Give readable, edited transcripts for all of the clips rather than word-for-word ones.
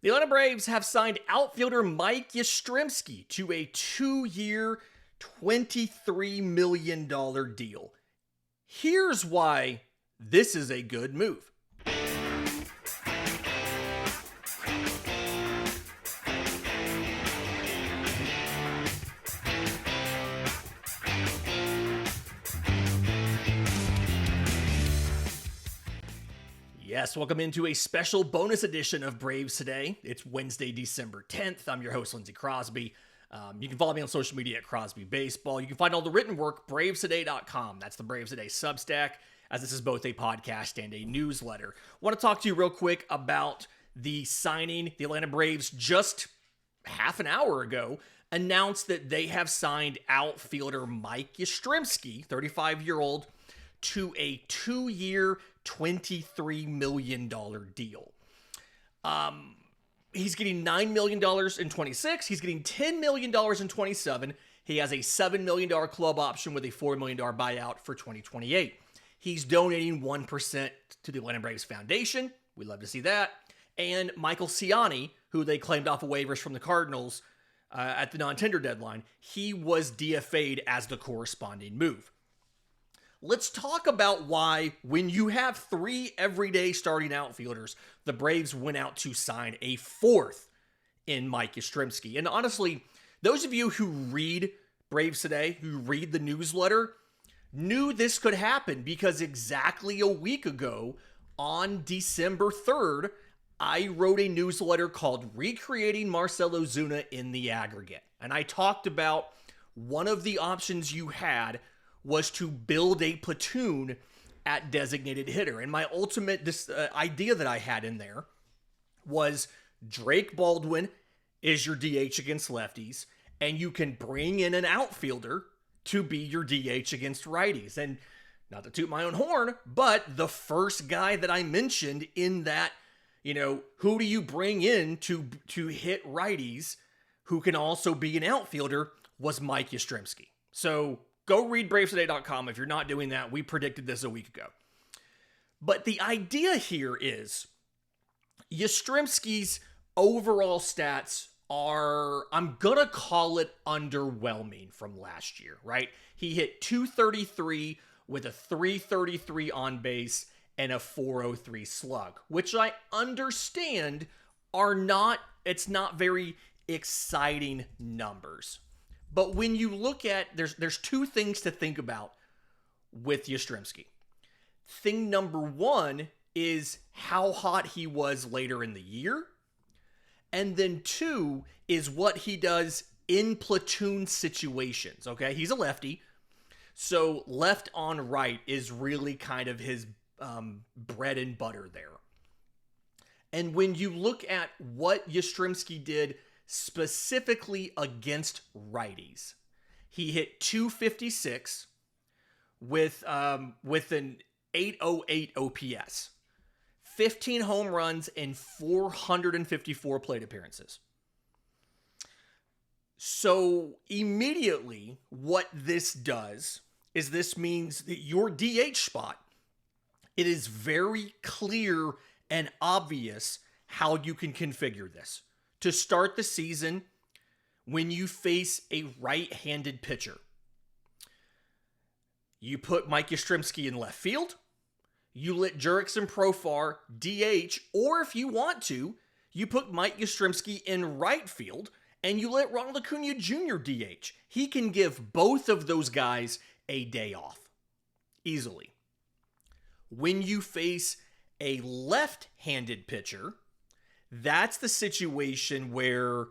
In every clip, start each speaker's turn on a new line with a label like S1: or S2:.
S1: The Atlanta Braves have signed outfielder Mike Yastrzemski to a 2-year, $23 million deal. Here's why this is a good move. Yes, welcome into a special bonus edition of Braves Today. It's Wednesday, December 10th. I'm your host, Lindsay Crosby. You can follow me on social media at Crosby Baseball. You can find all the written work, bravestoday.com. That's the Braves Today Substack, as this is both a podcast and a newsletter. I want to talk to you real quick about the signing. The Atlanta Braves just half an hour ago announced that they have signed outfielder Mike Yastrzemski, 35-year-old, to a 2-year, $23 million deal. He's getting $9 million in 26. He's getting $10 million in 27. He has a $7 million club option with a $4 million buyout for 2028. He's donating 1% to the Atlanta Braves Foundation. We love to see that. And Michael Ciani, who they claimed off of waivers from the Cardinals at the non-tender deadline, he was DFA'd as the corresponding move. Let's talk about why, when you have 3 everyday starting outfielders, the Braves went out to sign a 4th in Mike Yastrzemski. And honestly, those of you who read Braves Today, who read the newsletter, knew this could happen because exactly a week ago, on December 3rd, I wrote a newsletter called Recreating Marcell Ozuna in the Aggregate. And I talked about one of the options you had was to build a platoon at designated hitter. And my ultimate idea that I had in there was Drake Baldwin is your DH against lefties, and you can bring in an outfielder to be your DH against righties. And not to toot my own horn, but the first guy that I mentioned in that, who do you bring in to hit righties who can also be an outfielder, was Mike Yastrzemski. So go read bravestoday.com if you're not doing that. We predicted this a week ago. But the idea here is Yastrzemski's overall stats are, I'm going to call it underwhelming from last year, right? He hit .233 with a .333 on base and a .403 slug, which I understand it's not very exciting numbers. But when you look at, there's 2 things to think about with Yastrzemski. Thing number 1 is how hot he was later in the year. And then 2 is what he does in platoon situations, okay? He's a lefty, so left on right is really kind of his bread and butter there. And when you look at what Yastrzemski did specifically against righties, he hit .256 with an .808 OPS, 15 home runs, and 454 plate appearances. So immediately what this does is this means that your DH spot, it is very clear and obvious how you can configure this. To start the season, when you face a right-handed pitcher, you put Mike Yastrzemski in left field, you let Jurickson Profar DH, or if you want to, you put Mike Yastrzemski in right field, and you let Ronald Acuna Jr. DH. He can give both of those guys a day off, easily. When you face a left-handed pitcher, that's the situation where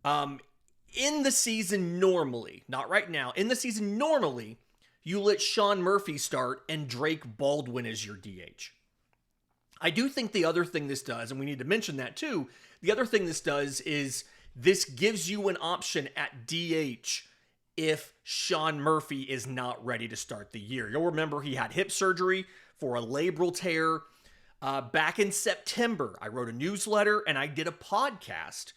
S1: in the season normally, not right now, in the season normally, you let Sean Murphy start and Drake Baldwin is your DH. I do think the other thing this does, and we need to mention that too, the other thing this does is this gives you an option at DH if Sean Murphy is not ready to start the year. You'll remember he had hip surgery for a labral tear. Back in September, I wrote a newsletter and I did a podcast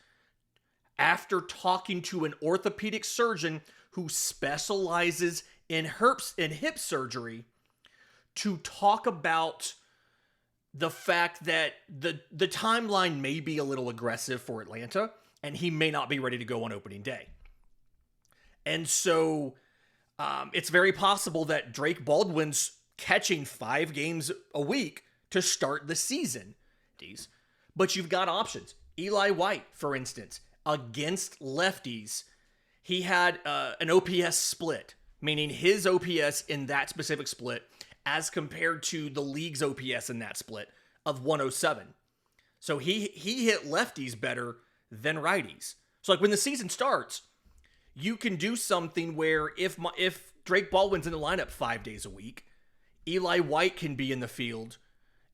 S1: after talking to an orthopedic surgeon who specializes in hip surgery to talk about the fact that the timeline may be a little aggressive for Atlanta, and he may not be ready to go on opening day. And so it's very possible that Drake Baldwin's catching 5 games a week to start the season. But you've got options. Eli White, for instance, against lefties, he had an OPS split, meaning his OPS in that specific split as compared to the league's OPS in that split of 107. So he hit lefties better than righties. So like when the season starts, you can do something where if Drake Baldwin's in the lineup 5 days a week, Eli White can be in the field,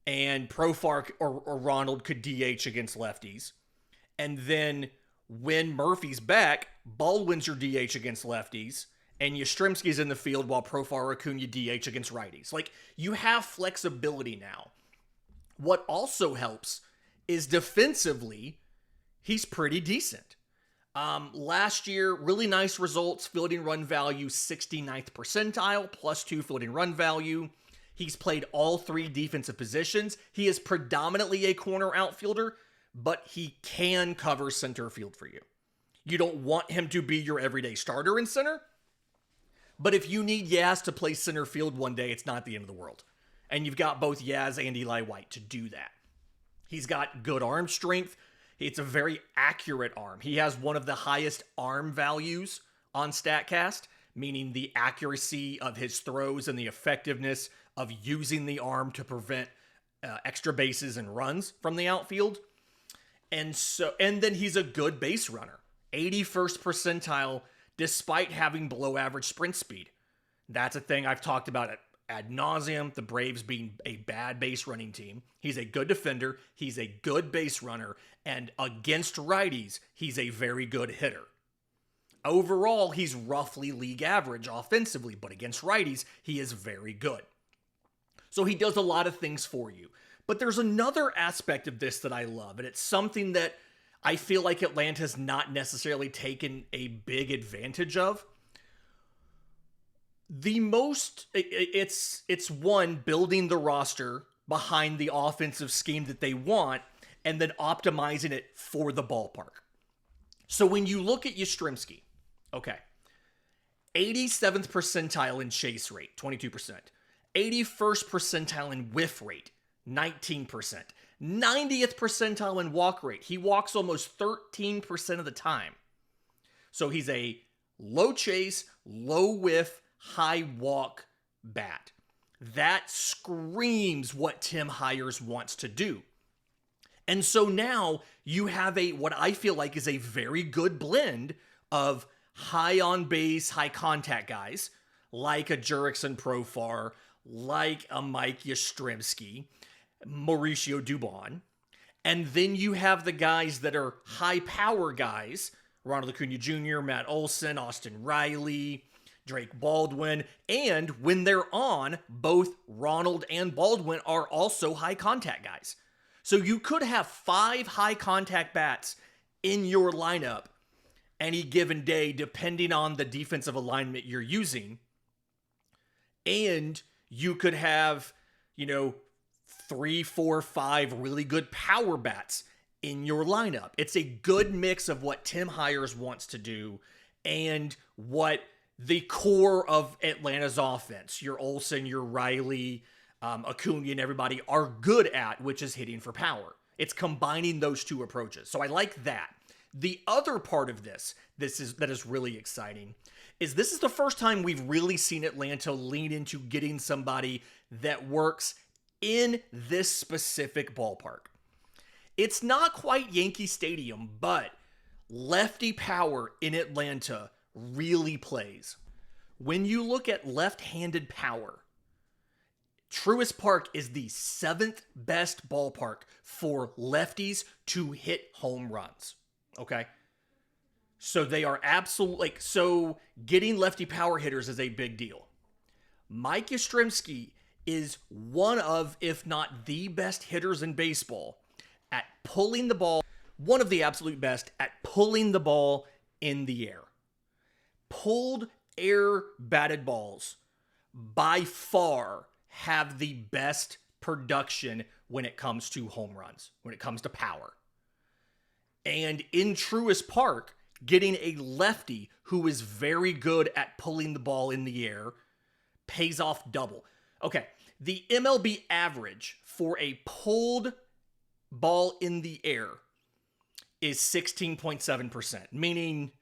S1: and Profar or Ronald could DH against lefties. And then when Murphy's back, Baldwin's your DH against lefties, and Yastrzemski's in the field while Profar or Acuna DH against righties. Like, you have flexibility now. What also helps is defensively, he's pretty decent. Last year, really nice results, fielding run value 69th percentile, +2 fielding run value. He's played all 3 defensive positions. He is predominantly a corner outfielder, but he can cover center field for you. You don't want him to be your everyday starter in center, but if you need Yaz to play center field one day, it's not the end of the world. And you've got both Yaz and Eli White to do that. He's got good arm strength. It's a very accurate arm. He has one of the highest arm values on StatCast, meaning the accuracy of his throws and the effectiveness of using the arm to prevent extra bases and runs from the outfield. And then he's a good base runner. 81st percentile despite having below average sprint speed. That's a thing I've talked about ad nauseum, the Braves being a bad base running team. He's a good defender, he's a good base runner, and against righties, he's a very good hitter. Overall, he's roughly league average offensively, but against righties, he is very good. So he does a lot of things for you. But there's another aspect of this that I love, and it's something that I feel like Atlanta's not necessarily taken a big advantage of. It's one, building the roster behind the offensive scheme that they want, and then optimizing it for the ballpark. So when you look at Yastrzemski, okay, 87th percentile in chase rate, 22%. 81st percentile in whiff rate, 19%. 90th percentile in walk rate. He walks almost 13% of the time. So he's a low chase, low whiff, high walk bat. That screams what Tim Hires wants to do. And so now you have what I feel like is a very good blend of high on base, high contact guys, like a Jurickson Profar, like a Mike Yastrzemski, Mauricio Dubon. And then you have the guys that are high power guys, Ronald Acuna Jr., Matt Olson, Austin Riley, Drake Baldwin, and when they're on, both Ronald and Baldwin are also high contact guys. So you could have 5 high contact bats in your lineup any given day, depending on the defensive alignment you're using. And you could have, 3, 4, 5 really good power bats in your lineup. It's a good mix of what Tim Hires wants to do and what the core of Atlanta's offense, your Olsen, your Riley, Acuna, and everybody are good at, which is hitting for power. It's combining those two approaches. So I like that. The other part of that is really exciting is this is the first time we've really seen Atlanta lean into getting somebody that works in this specific ballpark. It's not quite Yankee Stadium, but lefty power in Atlanta really plays. When you look at left-handed power, Truist Park is the 7th best ballpark for lefties to hit home runs. Okay? So they are absolutely, so getting lefty power hitters is a big deal. Mike Yastrzemski is one of, if not the best hitters in baseball at pulling the ball, one of the absolute best at pulling the ball in the air. Pulled air batted balls by far have the best production when it comes to home runs, when it comes to power. And in Truist Park, getting a lefty who is very good at pulling the ball in the air pays off double. Okay, the MLB average for a pulled ball in the air is 16.7%, meaning,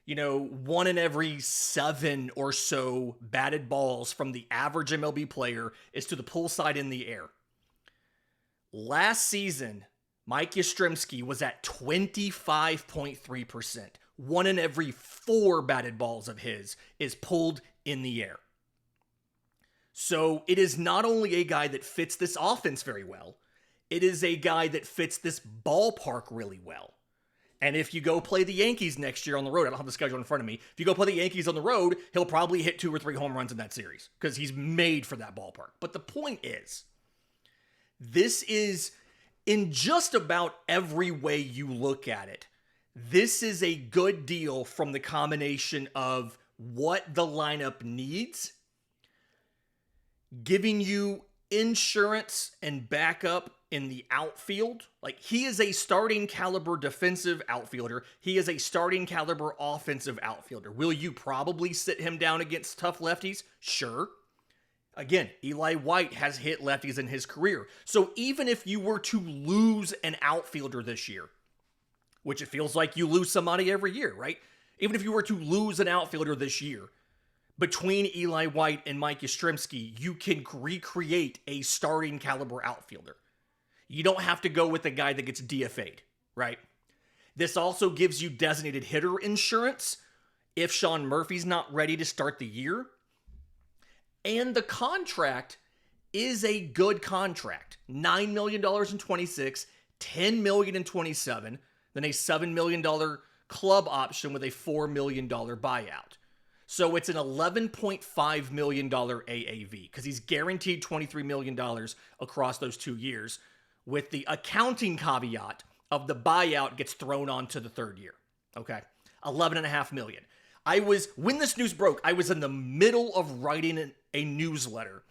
S1: 1 in every 7 or so batted balls from the average MLB player is to the pull side in the air. Last season, Mike Yastrzemski was at 25.3%. 1 in every 4 batted balls of his is pulled in the air. So it is not only a guy that fits this offense very well, it is a guy that fits this ballpark really well. And if you go play the Yankees next year on the road, I don't have the schedule in front of me. If you go play the Yankees on the road, he'll probably hit 2 or 3 home runs in that series because he's made for that ballpark. But the point is, this is, in just about every way you look at it, this is a good deal from the combination of what the lineup needs, giving you insurance and backup in the outfield. Like, he is a starting caliber defensive outfielder. He is a starting caliber offensive outfielder. Will you probably sit him down against tough lefties? Sure. Again, Eli White has hit lefties in his career. So even if you were to lose an outfielder this year, which it feels like you lose somebody every year, right? Even if you were to lose an outfielder this year, between Eli White and Mike Yastrzemski, you can recreate a starting caliber outfielder. You don't have to go with a guy that gets DFA'd, right? This also gives you designated hitter insurance if Sean Murphy's not ready to start the year. And the contract is a good contract. $9 million in 26, $10 million in 27, then a $7 million club option with a $4 million buyout. So it's an $11.5 million AAV because he's guaranteed $23 million across those 2 years, with the accounting caveat of the buyout gets thrown onto the 3rd year. Okay, $11.5 million. When this news broke, I was in the middle of writing a newsletter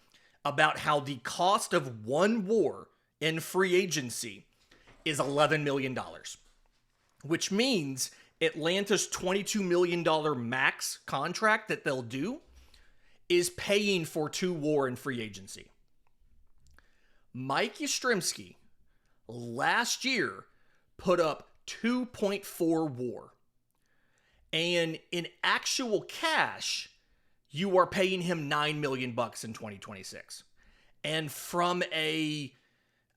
S1: about how the cost of one WAR in free agency is $11 million, which means Atlanta's $22 million max contract that they'll do is paying for 2 WAR in free agency. Mike Yastrzemski last year put up 2.4 WAR. And in actual cash, you are paying him $9 million in 2026. And from an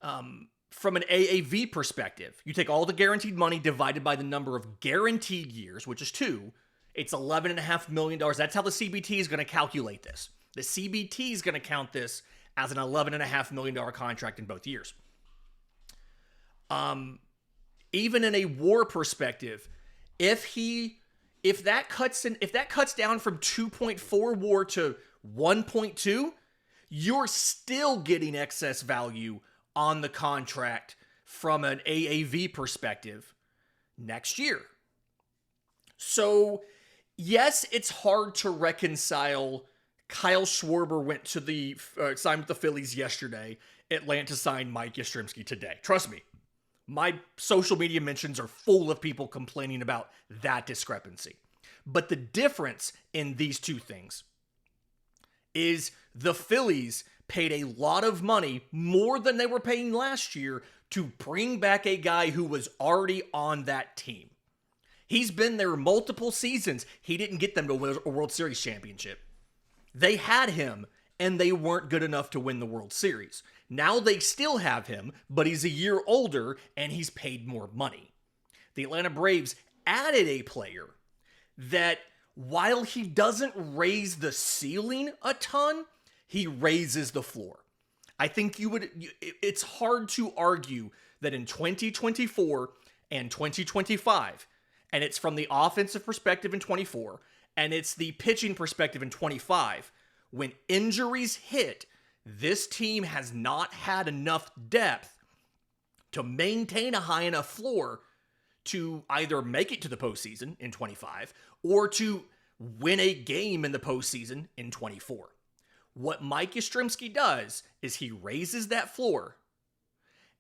S1: AAV perspective, you take all the guaranteed money divided by the number of guaranteed years, which is 2, it's $11.5 million. That's how the CBT is going to calculate this. The CBT is going to count this as an $11.5 million contract in both years. Even in a WAR perspective, if that cuts down from 2.4 WAR to 1.2, you're still getting excess value on the contract from an AAV perspective next year. So, yes, it's hard to reconcile. Kyle Schwarber went to the signed with the Phillies yesterday. Atlanta signed Mike Yastrzemski today. Trust me, my social media mentions are full of people complaining about that discrepancy. But the difference in these two things is the Phillies paid a lot of money, more than they were paying last year, to bring back a guy who was already on that team. He's been there multiple seasons. He didn't get them to a World Series championship. They had him, and they weren't good enough to win the World Series. Now they still have him, but he's a year older, and he's paid more money. The Atlanta Braves added a player that, while he doesn't raise the ceiling a ton, he raises the floor. I think it's hard to argue that in 2024 and 2025, and it's from the offensive perspective in 24, and it's the pitching perspective in 25, when injuries hit, this team has not had enough depth to maintain a high enough floor to either make it to the postseason in 25 or to win a game in the postseason in 24. What Mike Yastrzemski does is he raises that floor,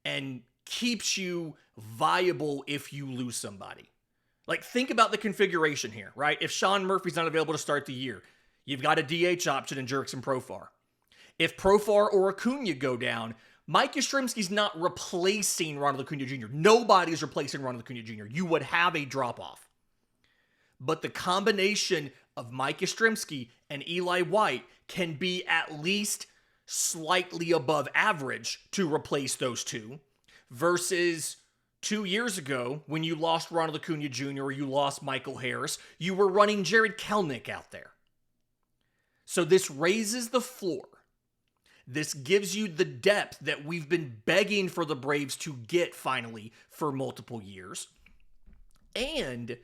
S1: and keeps you viable if you lose somebody. Like, think about the configuration here, right? If Sean Murphy's not available to start the year, you've got a DH option in Jurickson Profar. If Profar or Acuna go down, Mike Yastrzemski's not replacing Ronald Acuna Jr. Nobody's replacing Ronald Acuna Jr. You would have a drop-off. But the combination of Mike Yastrzemski and Eli White can be at least slightly above average to replace those two, versus 2 years ago when you lost Ronald Acuna Jr. or you lost Michael Harris, you were running Jared Kelenic out there. So this raises the floor. This gives you the depth that we've been begging for the Braves to get finally for multiple years. And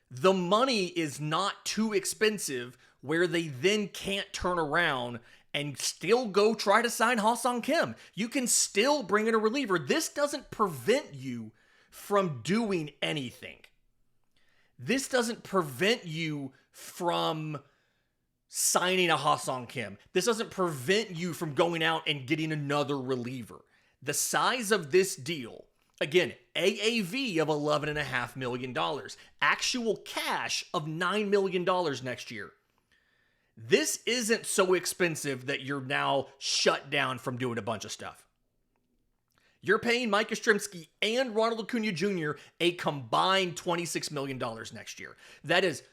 S1: the money is not too expensive where they then can't turn around and still go try to sign Ha-Seong Kim. You can still bring in a reliever. This doesn't prevent you from doing anything. This doesn't prevent you from signing a Ha-Seong Kim. This doesn't prevent you from going out and getting another reliever. The size of this deal, again, AAV of $11.5 million, actual cash of $9 million next year. This isn't so expensive that you're now shut down from doing a bunch of stuff. You're paying Mike Yastrzemski and Ronald Acuna Jr. a combined $26 million next year. That is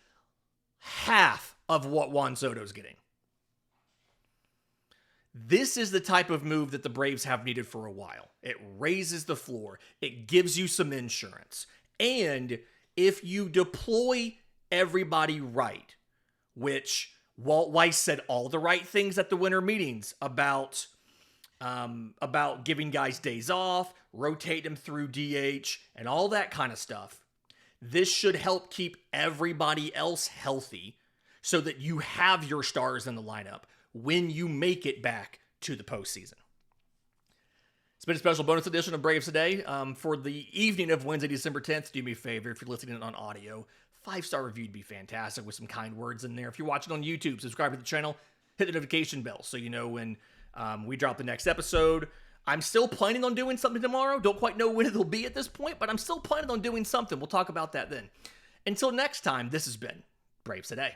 S1: half of what Juan Soto's getting. This is the type of move that the Braves have needed for a while. It raises the floor. It gives you some insurance. And if you deploy everybody right, which Walt Weiss said all the right things at the winter meetings about giving guys days off, rotate them through DH, and all that kind of stuff, this should help keep everybody else healthy so that you have your stars in the lineup when you make it back to the postseason. It's been a special bonus edition of Braves Today. For the evening of Wednesday, December 10th, do me a favor, if you're listening on audio, 5-star review would be fantastic with some kind words in there. If you're watching on YouTube, subscribe to the channel, hit the notification bell so you know when we drop the next episode. I'm still planning on doing something tomorrow. Don't quite know when it'll be at this point, but I'm still planning on doing something. We'll talk about that then. Until next time, this has been Braves Today.